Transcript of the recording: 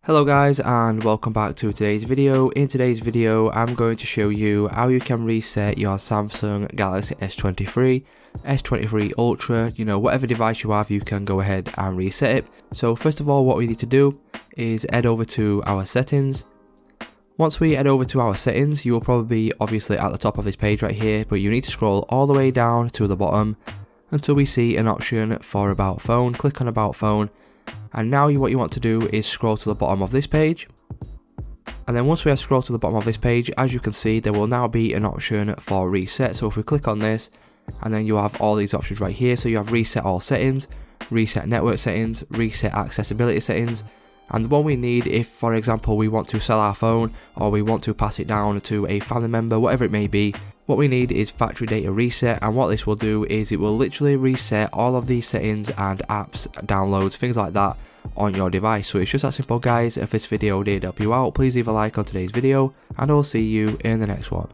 Hello guys and welcome back to today's video. In today's video I'm going to show you how you can reset your Samsung Galaxy S23, S23 Ultra, whatever device you have you can go ahead and reset it. So first of all what we need to do is head over to our settings. Once we head over to our settings you will probably be obviously at the top of this page right here, but you need to scroll all the way down to the bottom until we see an option for About Phone. Click on About Phone. And now what you want to do is scroll to the bottom of this page. And then once we have scrolled to the bottom of this page, as you can see, there will now be an option for reset. So if we click on this, and then you have all these options right here. So you have reset all settings, reset network settings, reset accessibility settings. And the one we need if, for example, we want to sell our phone or we want to pass it down to a family member, whatever it may be, what we need is factory data reset. And what this will do is it will literally reset all of these settings and apps, downloads, things like that on your device. So it's just that simple guys. If this video did help you out, please leave a like on today's video and I'll see you in the next one.